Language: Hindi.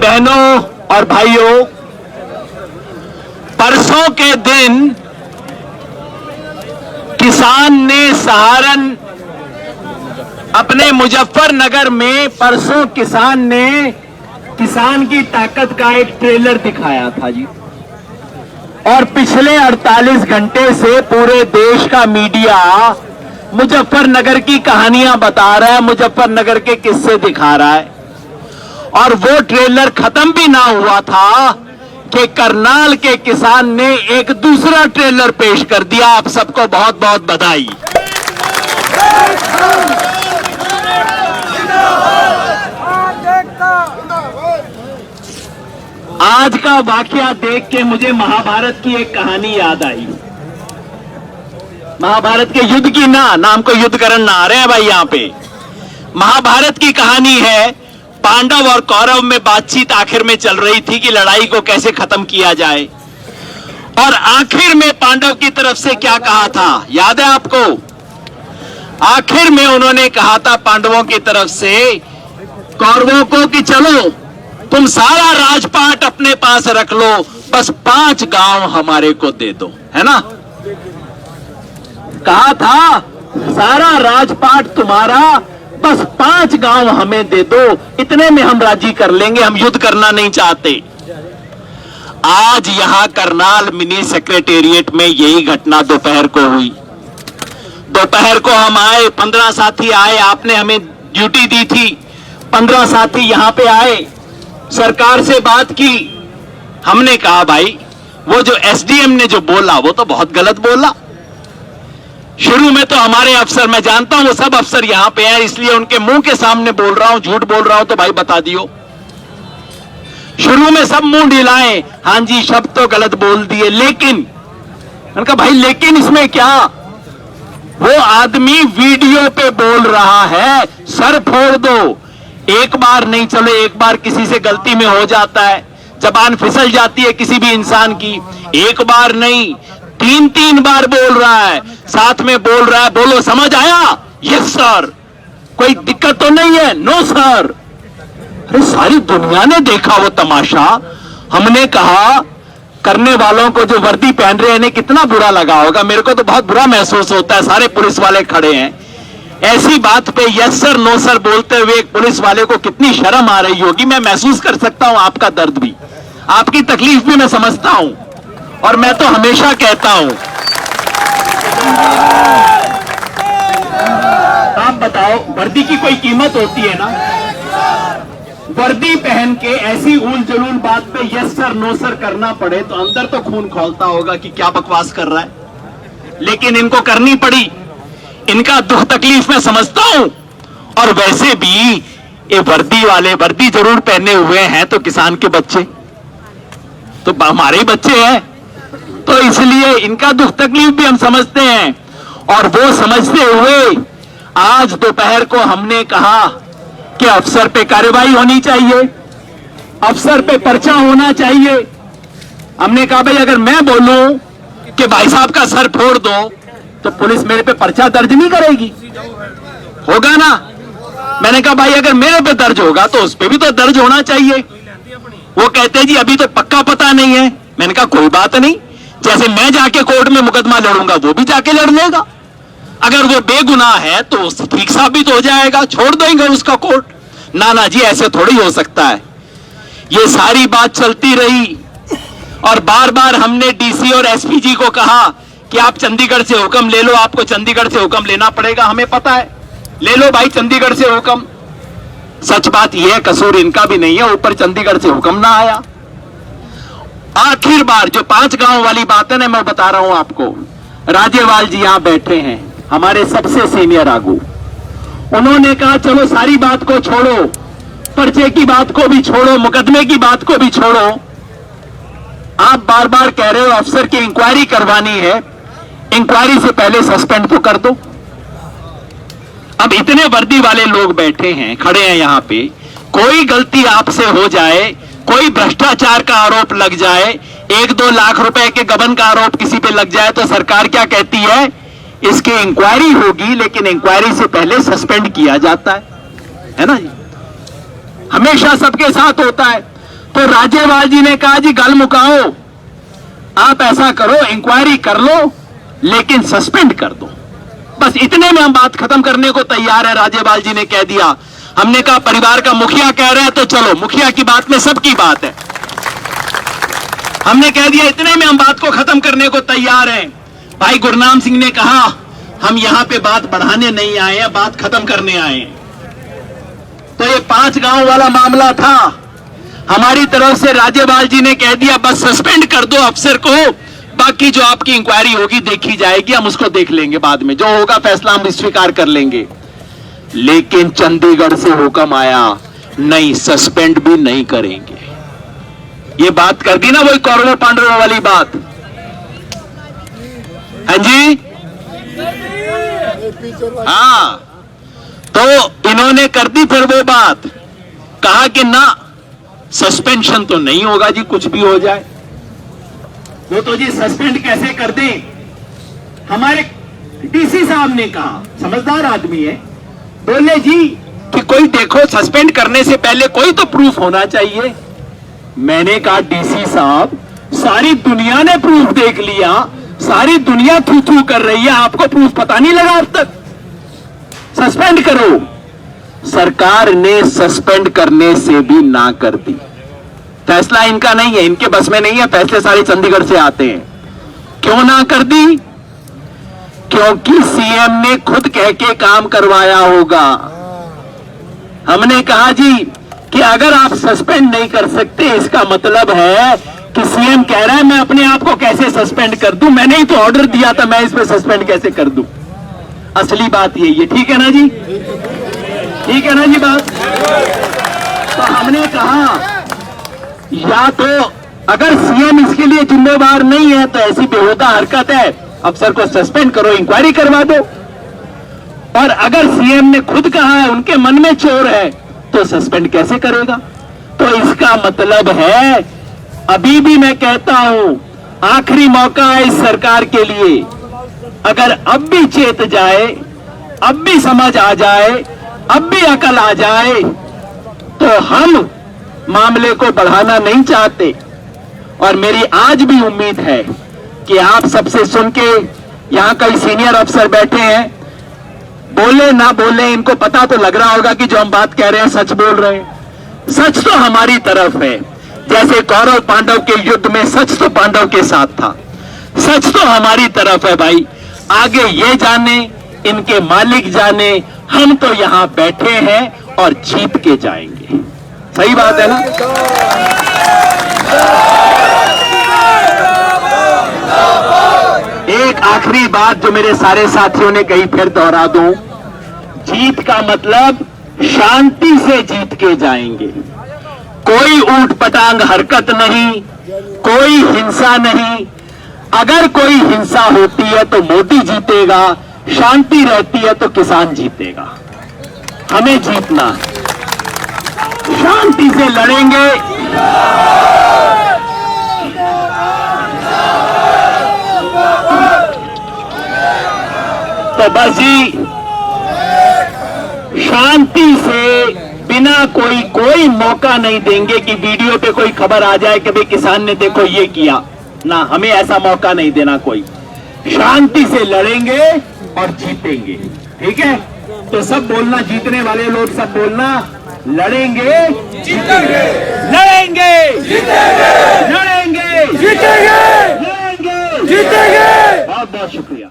बहनों और भाइयों, परसों के दिन किसान ने सहारन अपने मुजफ्फरनगर में परसों किसान ने किसान की ताकत का एक ट्रेलर दिखाया था जी। और पिछले 48 घंटे से पूरे देश का मीडिया मुजफ्फरनगर की कहानियां बता रहा है, मुजफ्फरनगर के किस्से दिखा रहा है। और वो ट्रेलर खत्म भी ना हुआ था कि करनाल के किसान ने एक दूसरा ट्रेलर पेश कर दिया। आप सबको बहुत बहुत बधाई। आज का वाकया देख के मुझे महाभारत की एक कहानी याद आई। महाभारत के युद्ध की ना, नाम को युद्ध करण ना आ रहे हैं भाई यहां पे। महाभारत की कहानी है, पांडव और कौरव में बातचीत आखिर में चल रही थी कि लड़ाई को कैसे खत्म किया जाए। और आखिर में पांडव की तरफ से क्या कहा था, याद है आपको? आखिर में उन्होंने कहा था पांडवों की तरफ से कौरवों को कि चलो तुम सारा राजपाट अपने पास रख लो, बस 5 गांव हमारे को दे दो, है ना? कहा था सारा राजपाट तुम्हारा, बस 5 गांव हमें दे दो, इतने में हम राजी कर लेंगे, हम युद्ध करना नहीं चाहते। आज यहां करनाल मिनी सेक्रेटेरिएट में यही घटना दोपहर को हुई। दोपहर को हम आए, 15 साथी आए, आपने हमें ड्यूटी दी थी, 15 साथी यहां पे आए, सरकार से बात की। हमने कहा भाई वो जो एसडीएम ने जो बोला वो तो बहुत गलत बोला। शुरू में तो हमारे अफसर, मैं जानता हूं वो सब अफसर यहां पे हैं, इसलिए उनके मुंह के सामने बोल रहा हूं, झूठ बोल रहा हूं तो भाई बता दियो। शुरू में सब मुंह ढिलाए, हां जी शब्द तो गलत बोल दिए, लेकिन मैंने कहा भाई लेकिन इसमें क्या? वो आदमी वीडियो पे बोल रहा है सर फोड़ दो। एक बार नहीं, चलो एक बार किसी से गलती में हो जाता है, जबान फिसल जाती है किसी भी इंसान की। एक बार नहीं, 3 बार बोल रहा है, साथ में बोल रहा है बोलो समझ आया? Yes sir. कोई दिक्कत तो नहीं है? No sir. अरे सारी दुनिया ने देखा वो तमाशा। हमने कहा करने वालों को जो वर्दी पहन रहे हैं इन्हें कितना बुरा लगा होगा। मेरे को तो बहुत बुरा महसूस होता है, सारे पुलिस वाले खड़े हैं, ऐसी बात पे यस सर नो सर बोलते हुए एक पुलिस वाले को कितनी शर्म आ रही होगी। मैं महसूस कर सकता हूं आपका दर्द भी, आपकी तकलीफ भी मैं समझता हूं। और मैं तो हमेशा कहता हूं, आप बताओ वर्दी की कोई कीमत होती है ना? वर्दी पहन के ऐसी उल जलूल बात पे यस सर नो सर करना पड़े तो अंदर तो खून खौलता होगा कि क्या बकवास कर रहा है, लेकिन इनको करनी पड़ी। इनका दुख तकलीफ मैं समझता हूं। और वैसे भी ये वर्दी वाले वर्दी जरूर पहने हुए हैं तो किसान के बच्चे तो हमारे ही बच्चे हैं, तो इसलिए इनका दुख तकलीफ भी हम समझते हैं। और वो समझते हुए आज दोपहर को हमने कहा कि अफसर पे कार्रवाई होनी चाहिए, अफसर पे पर्चा होना चाहिए। हमने कहा भाई अगर मैं बोलूं कि भाई साहब का सर फोड़ दो तो पुलिस मेरे पे पर्चा दर्ज नहीं करेगी, होगा ना? मैंने कहा भाई अगर मेरे पे दर्ज होगा तो उस पे भी तो दर्ज होना चाहिए। वो कहते जी अभी तो पक्का पता नहीं है। मैंने कहा कोई बात नहीं, जैसे मैं जाके कोर्ट में मुकदमा लड़ूंगा वो भी जाके लड़ लेगा। अगर वो बेगुनाह है तो ठीक साबित हो जाएगा, छोड़ देंगे उसका कोर्ट। ना जी ऐसे थोड़ी हो सकता है। ये सारी बात चलती रही और बार बार हमने डीसी और एसपी जी को कहा कि आप चंडीगढ़ से हुक्म ले लो, आपको चंडीगढ़ से हुक्म लेना पड़ेगा, हमें पता है, ले लो भाई चंडीगढ़ से हुक्म। सच बात यह है कसूर इनका भी नहीं है, ऊपर चंडीगढ़ से हुक्म ना आया। आखिर बार जो 5 गांव वाली बात है ना, मैं बता रहा हूं आपको, राजेवाल जी यहां बैठे हैं, हमारे सबसे सीनियर आगू। उन्होंने कहा चलो सारी बात को छोड़ो, पर्चे की बात को भी छोड़ो, मुकदमे की बात को भी छोड़ो, आप बार बार कह रहे हो अफसर की इंक्वायरी करवानी है, इंक्वायरी से पहले सस्पेंड तो कर दो। अब इतने वर्दी वाले लोग बैठे हैं, खड़े हैं यहां पे, कोई गलती आपसे हो जाए, कोई भ्रष्टाचार का आरोप लग जाए, 1-2 लाख रुपए के गबन का आरोप किसी पे लग जाए तो सरकार क्या कहती है? इसकी इंक्वायरी होगी, लेकिन इंक्वायरी से पहले सस्पेंड किया जाता है ना जी? हमेशा सबके साथ होता है। तो राज्यपाल जी ने कहा जी गल मुकाओ, आप ऐसा करो इंक्वायरी कर लो लेकिन सस्पेंड कर दो। बस इतने में हम बात खत्म करने को तैयार है। राज्यपाल जी ने कह दिया, हमने कहा परिवार का मुखिया कह रहा है तो चलो, मुखिया की बात में सबकी बात है। हमने कह दिया इतने में हम बात को खत्म करने को तैयार हैं। भाई गुरनाम सिंह ने कहा हम यहां पे बात बढ़ाने नहीं आए हैं, बात खत्म करने आए हैं। तो ये 5 गांव वाला मामला था, हमारी तरफ से राज्यपाल जी ने कह दिया बस सस्पेंड कर दो अफसर को, बाकी जो आपकी इंक्वायरी होगी देखी जाएगी, हम उसको देख लेंगे बाद में, जो होगा फैसला हम स्वीकार कर लेंगे। लेकिन चंडीगढ़ से हुक्म आया नहीं, सस्पेंड भी नहीं करेंगे। ये बात कर दी ना वही कौरवों पांडवों वाली बात। हाँ जी, हाँ, तो इन्होंने कर दी फिर वो बात, कहा कि ना सस्पेंशन तो नहीं होगा जी, कुछ भी हो जाए। वो तो जी सस्पेंड कैसे कर दें। हमारे डीसी साहब ने कहा, समझदार आदमी है, बोले जी कि कोई देखो सस्पेंड करने से पहले कोई तो प्रूफ होना चाहिए। मैंने कहा डीसी साहब सारी दुनिया ने प्रूफ देख लिया, सारी दुनिया थू थू कर रही है, आपको प्रूफ पता नहीं लगा अब तक, सस्पेंड करो। सरकार ने सस्पेंड करने से भी ना कर दी। फैसला इनका नहीं है, इनके बस में नहीं है, फैसले सारे चंडीगढ़ से आते हैं। क्यों ना कर दी? क्योंकि सीएम ने खुद कह के काम करवाया होगा। हमने कहा जी कि अगर आप सस्पेंड नहीं कर सकते, इसका मतलब है कि सीएम कह रहा है मैं अपने आप को कैसे सस्पेंड कर दूं, मैंने ही तो ऑर्डर दिया था, मैं इस पे सस्पेंड कैसे कर दूं। असली बात यही है, ठीक है ना जी, ठीक है ना जी बात। तो हमने कहा या तो अगर सीएम इसके लिए जिम्मेदार नहीं है तो ऐसी बेहुदा हरकत है, अफसर को सस्पेंड करो, इंक्वायरी करवा दो। और अगर सीएम ने खुद कहा है उनके मन में चोर है तो सस्पेंड कैसे करेगा। तो इसका मतलब है, अभी भी मैं कहता हूं आखिरी मौका है इस सरकार के लिए, अगर अब भी चेत जाए, अब भी समझ आ जाए, अब भी अकल आ जाए, तो हम मामले को बढ़ाना नहीं चाहते। और मेरी आज भी उम्मीद है कि आप सबसे सुन के, यहां कई सीनियर अफसर बैठे हैं, बोले ना बोले इनको पता तो लग रहा होगा कि जो हम बात कह रहे हैं सच बोल रहे हैं। सच तो हमारी तरफ है, जैसे कौरव पांडव के युद्ध में सच तो पांडव के साथ था, सच तो हमारी तरफ है भाई। आगे ये जाने, इनके मालिक जाने, हम तो यहां बैठे हैं और जीत के जाएंगे। सही बात है ना। एक आखिरी बात जो मेरे सारे साथियों ने कही फिर दोहरा दूं, जीत का मतलब शांति से जीत के जाएंगे। कोई ऊट पटांग हरकत नहीं, कोई हिंसा नहीं। अगर कोई हिंसा होती है तो मोदी जीतेगा, शांति रहती है तो किसान जीतेगा। हमें जीतना है, शांति से लड़ेंगे। तो बस जी शांति से, बिना कोई मौका नहीं देंगे कि वीडियो पे कोई खबर आ जाए कि भाई किसान ने देखो ये किया ना, हमें ऐसा मौका नहीं देना। कोई शांति से लड़ेंगे और जीतेंगे, ठीक है। तो सब बोलना, जीतने वाले लोग सब बोलना, लड़ेंगे जीतेंगे, लड़ेंगे जीतेंगे, लड़ेंगे जीतेंगे, लड़ेंगे जीतेंगे। बहुत बहुत शुक्रिया।